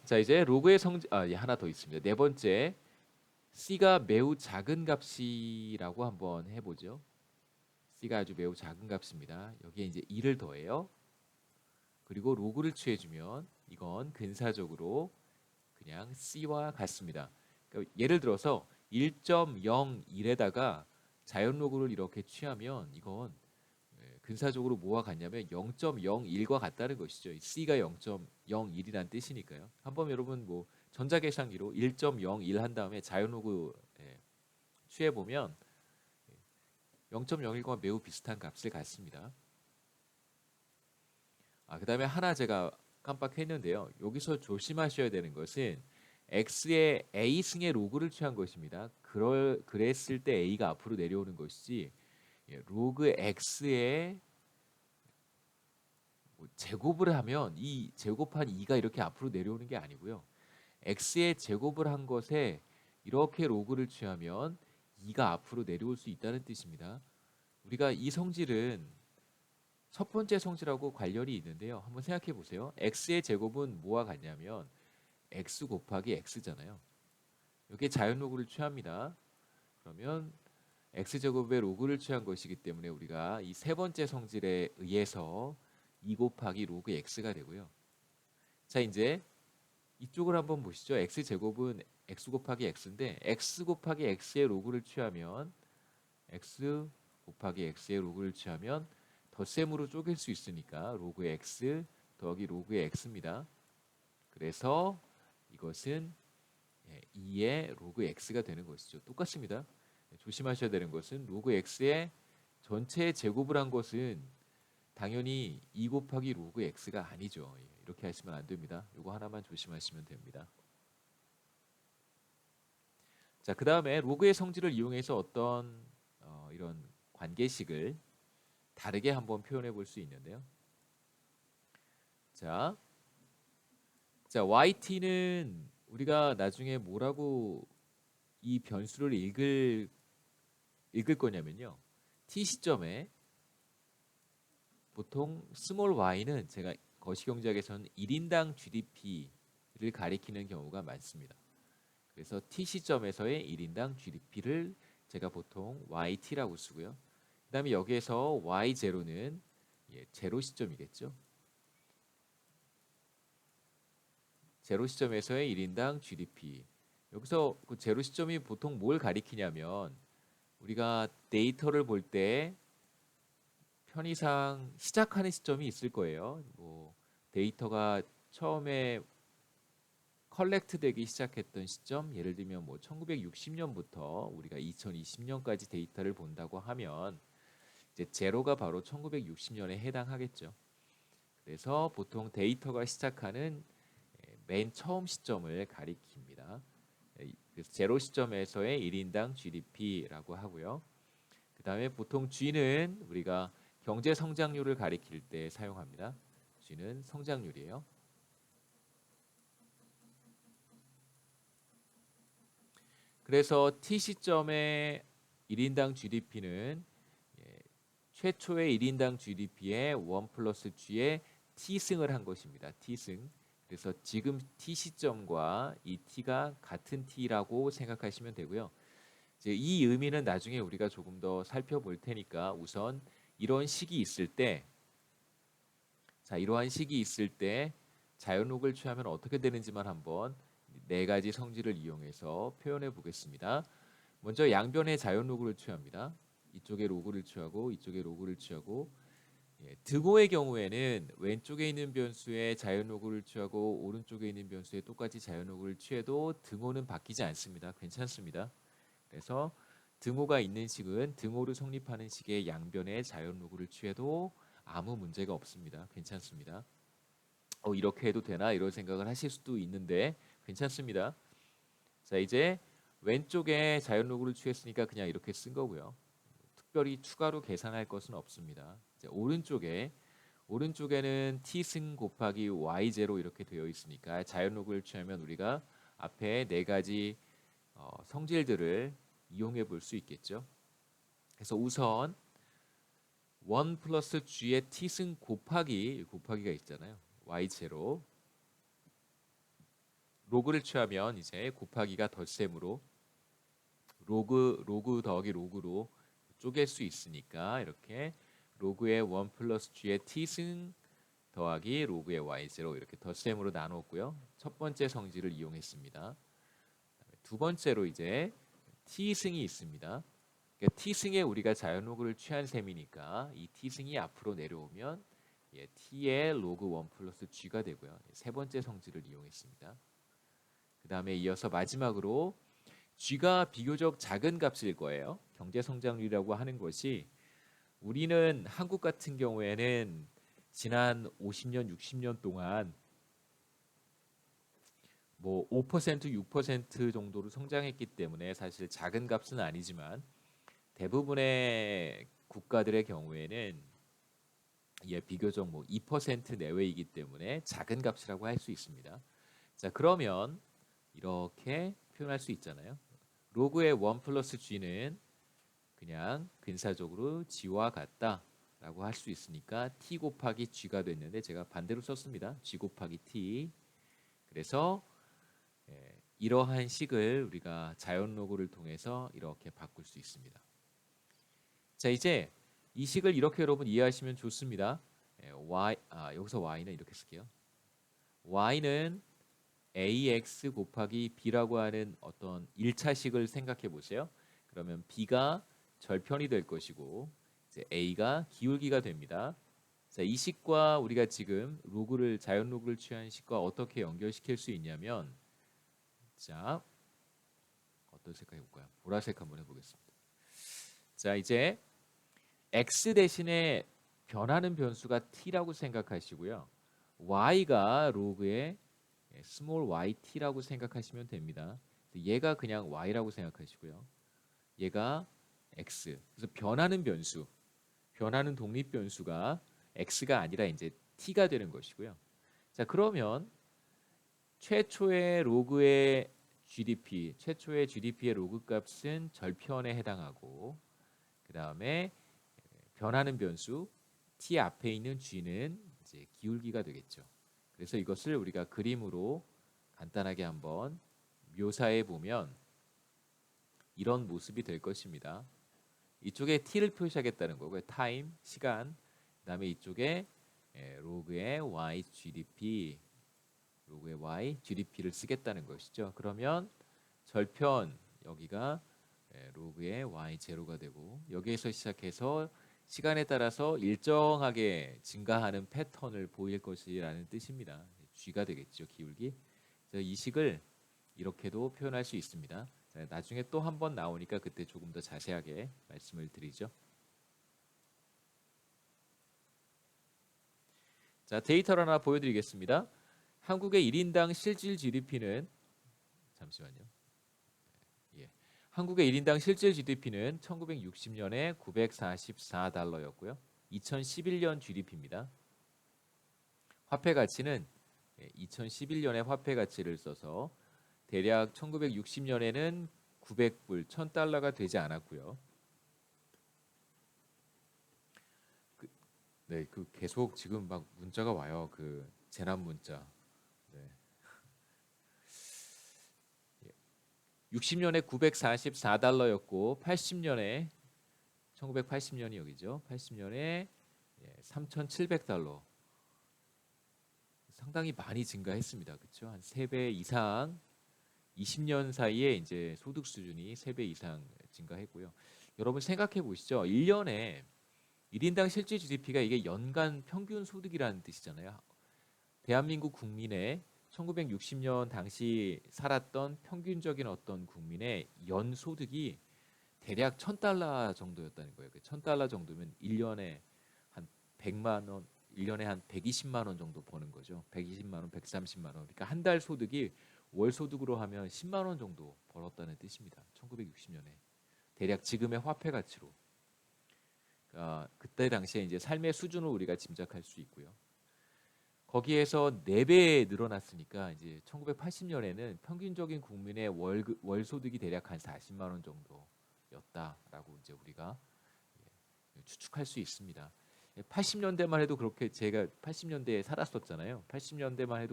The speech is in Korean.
자, 이제 로그의 성질 예, 하나 더 있습니다. 네 번째, C가 매우 작은 값이라고 한번 해보죠. C가 아주 매우 작은 값입니다. 여기에 이제 2를 더해요. 그리고 로그를 취해주면 이건 근사적으로 그냥 C와 같습니다. 그러니까 예를 들어서 1.01에다가 자연 로그를 이렇게 취하면 이건 근사적으로 뭐와 같냐면 0.01과 같다는 것이죠. C가 0.01이란 뜻이니까요. 한번 여러분 뭐 전자계산기로 1.01 한 다음에 자연 로그 취해 보면 0.01과 매우 비슷한 값을 갖습니다. 그다음에 하나 제가 깜빡했는데요. 여기서 조심하셔야 되는 것은 x의 a승의 로그를 취한 것입니다. 그랬을 때 a가 앞으로 내려오는 것이지 로그 x의 제곱을 하면 이 제곱한 2가 이렇게 앞으로 내려오는 게 아니고요. x의 제곱을 한 것에 이렇게 로그를 취하면 2가 앞으로 내려올 수 있다는 뜻입니다. 우리가 이 성질은 첫 번째 성질하고 관련이 있는데요. 한번 생각해 보세요. x의 제곱은 뭐와 같냐면 x 곱하기 x잖아요. 여기에 자연 로그를 취합니다. 그러면 x제곱의 로그를 취한 것이기 때문에 우리가 이 세 번째 성질에 의해서 2 곱하기 로그 x가 되고요. 자, 이제 이쪽을 한번 보시죠. x제곱은 x 곱하기 x인데 x 곱하기 x의 로그를 취하면 x 곱하기 x의 로그를 취하면 덧셈으로 쪼갤 수 있으니까 로그 x 더하기 로그의 x입니다. 그래서 이것은 2의 로그 x가 되는 것이죠. 똑같습니다. 조심하셔야 되는 것은 로그 x의 전체 제곱을 한 것은 당연히 2 곱하기 로그 x가 아니죠. 이렇게 하시면 안 됩니다. 이거 하나만 조심하시면 됩니다. 자, 그 다음에 로그의 성질을 이용해서 어떤 이런 관계식을 다르게 한번 표현해 볼 수 있는데요. 자, yt는 우리가 나중에 뭐라고 이 변수를 읽을 거냐면요. t 시점에 보통 스몰 y는 제가 거시경제학에서는 1인당 GDP를 가리키는 경우가 많습니다. 그래서 t 시점에서의 1인당 GDP를 제가 보통 yt라고 쓰고요. 그 다음에 여기에서 y0는 제로 시점이겠죠. 제로 시점에서의 1인당 GDP. 여기서 그 제로 시점이 보통 뭘 가리키냐면 우리가 데이터를 볼 때 편의상 시작하는 시점이 있을 거예요. 뭐 데이터가 처음에 컬렉트 되기 시작했던 시점, 예를 들면 뭐 1960년부터 우리가 2020년까지 데이터를 본다고 하면 이제 제로가 바로 1960년에 해당하겠죠. 그래서 보통 데이터가 시작하는 맨 처음 시점을 가리킵니다. 그래서 제로 시점에서의 1인당 GDP라고 하고요. 그 다음에 보통 G는 우리가 경제 성장률을 가리킬 때 사용합니다. G는 성장률이에요. 그래서 T 시점의 1인당 GDP는 최초의 1인당 GDP의 1 플러스 G의 T승을 한 것입니다. T승. 그래서 지금 T 시점과 이 T가 같은 T라고 생각하시면 되고요. 이제 이 의미는 나중에 우리가 조금 더 살펴볼 테니까 우선 이런 식이 있을 때, 이러한 식이 있을 때 자연록을 취하면 어떻게 되는지만 한번 네 가지 성질을 이용해서 표현해 보겠습니다. 먼저 양변에 자연록을 취합니다. 이쪽에 로그를 취하고 이쪽에 로그를 취하고 등호의 경우에는 왼쪽에 있는 변수에 자연로그를 취하고 오른쪽에 있는 변수에 똑같이 자연로그를 취해도 등호는 바뀌지 않습니다. 괜찮습니다. 그래서 등호가 있는 식은 등호를 성립하는 식의 양변에 자연로그를 취해도 아무 문제가 없습니다. 괜찮습니다. 이렇게 해도 되나 이런 생각을 하실 수도 있는데 괜찮습니다. 자, 이제 왼쪽에 자연로그를 취했으니까 그냥 이렇게 쓴 거고요. 특별히 추가로 계산할 것은 없습니다. 이제 오른쪽에는 t승 곱하기 y0 이렇게 되어 있으니까 자연로그를 취하면 우리가 앞에 네 가지 성질들을 이용해 볼 수 있겠죠. 그래서 우선 1 플러스 g의 t승 곱하기가 있잖아요. y0 로그를 취하면 이제 곱하기가 덧셈으로 로그 더하기 로그로 쪼갤 수 있으니까 이렇게 로그의 1 플러스 g의 t승 더하기 로그의 y0 이렇게 덧셈으로 나눴고요. 첫 번째 성질을 이용했습니다. 두 번째로 이제 t승이 있습니다. 그러니까 t승에 우리가 자연 로그를 취한 셈이니까 이 t승이 앞으로 내려오면 t의 로그 1 플러스 g가 되고요. 세 번째 성질을 이용했습니다. 그 다음에 이어서 마지막으로 g가 비교적 작은 값일 거예요. 경제 성장률이라고 하는 것이 우리는 한국 같은 경우에는 지난 50년, 60년 동안 뭐 5%, 6% 정도로 성장했기 때문에 사실 작은 값은 아니지만 대부분의 국가들의 경우에는 비교적 뭐 2% 내외이기 때문에 작은 값이라고 할 수 있습니다. 자, 그러면 이렇게 표현할 수 있잖아요. 로그의 1 플러스 g는 그냥 근사적으로 g와 같다 라고 할 수 있으니까 t 곱하기 g가 됐는데 제가 반대로 썼습니다. g 곱하기 t. 그래서 이러한 식을 우리가 자연 로그를 통해서 이렇게 바꿀 수 있습니다. 자, 이제 이 식을 이렇게 여러분 이해하시면 좋습니다. 여기서 y는 이렇게 쓸게요. y는 ax 곱하기 b라고 하는 어떤 1차식을 생각해 보세요. 그러면 b가 절편이 될 것이고 이제 a가 기울기가 됩니다. 자, 이 식과 우리가 지금 자연 로그를 취한 식과 어떻게 연결시킬 수 있냐면, 자, 어떤 색깔 해볼까요? 보라색 한번 해보겠습니다. 자, 이제 x 대신에 변하는 변수가 t라고 생각하시고요. y가 로그의 스몰 yt라고 생각하시면 됩니다. 얘가 그냥 y라고 생각하시고요. 얘가 x. 그래서 변하는 변수, 변하는 독립 변수가 x가 아니라 이제 t가 되는 것이고요. 자, 그러면 최초의 로그의 GDP, 최초의 GDP의 로그 값은 절편에 해당하고 그 다음에 변하는 변수 t 앞에 있는 g는 이제 기울기가 되겠죠. 그래서 이것을 우리가 그림으로 간단하게 한번 묘사해 보면 이런 모습이 될 것입니다. 이쪽에 t를 표시하겠다는 거고요. 타임, 시간. 그다음에 이쪽에 로그의 y GDP, 로그의 y GDP를 쓰겠다는 것이죠. 그러면 절편 여기가 로그의 y0가 되고 여기에서 시작해서 시간에 따라서 일정하게 증가하는 패턴을 보일 것이라는 뜻입니다. g가 되겠죠, 기울기. 그래서 이 식을 이렇게도 표현할 수 있습니다. 자, 나중에 또 한 번 나오니까 그때 조금 더 자세하게 말씀을 드리죠. 자, 데이터를 하나 보여드리겠습니다. 한국의 1인당 실질 GDP는 잠시만요. 한국의 1인당 실질 GDP는 1960년에 944달러였고요. 2011년 GDP입니다. 화폐 가치는 2011년의 화폐 가치를 써서 대략 1960년에는 900불, 1000달러가 되지 않았고요. 그 계속 지금 막 문자가 와요. 그 재난 문자. 네. 60년에 944달러였고 80년에 1980년이 여기죠. 80년에 3,700달러. 상당히 많이 증가했습니다. 그렇죠? 한 3배 이상 20년 사이에 이제 소득 수준이 3배 이상 증가했고요. 여러분 생각해 보시죠. 1년에 1인당 실질 GDP가 이게 연간 평균 소득이라는 뜻이잖아요. 대한민국 국민의 1960년 당시 살았던 평균적인 어떤 국민의 연 소득이 대략 1,000달러 정도였다는 거예요. 1,000달러 정도면 1년에 한 100만 원, 1년에 한 120만 원 정도 버는 거죠. 120만 원, 130만 원. 그러니까 한 달 소득이 월 소득으로 하면 10만 원 정도 벌었다는 뜻입니다. 1960년에. 대략 지금의 화폐 가치로. 그때 당시에 이제 삶의 수준을 우리가 짐작할 수 있고요. 거기에서 4배 늘어났으니까 이제 1980년에는 평균적인 국민의 월 소득이 대략 한 40만 원 정도였다라고 이제 우리가 추측할 수 있습니다. 80년대만 해도 그렇게 제가 80년대에 살았었잖아요. 80년대만 해도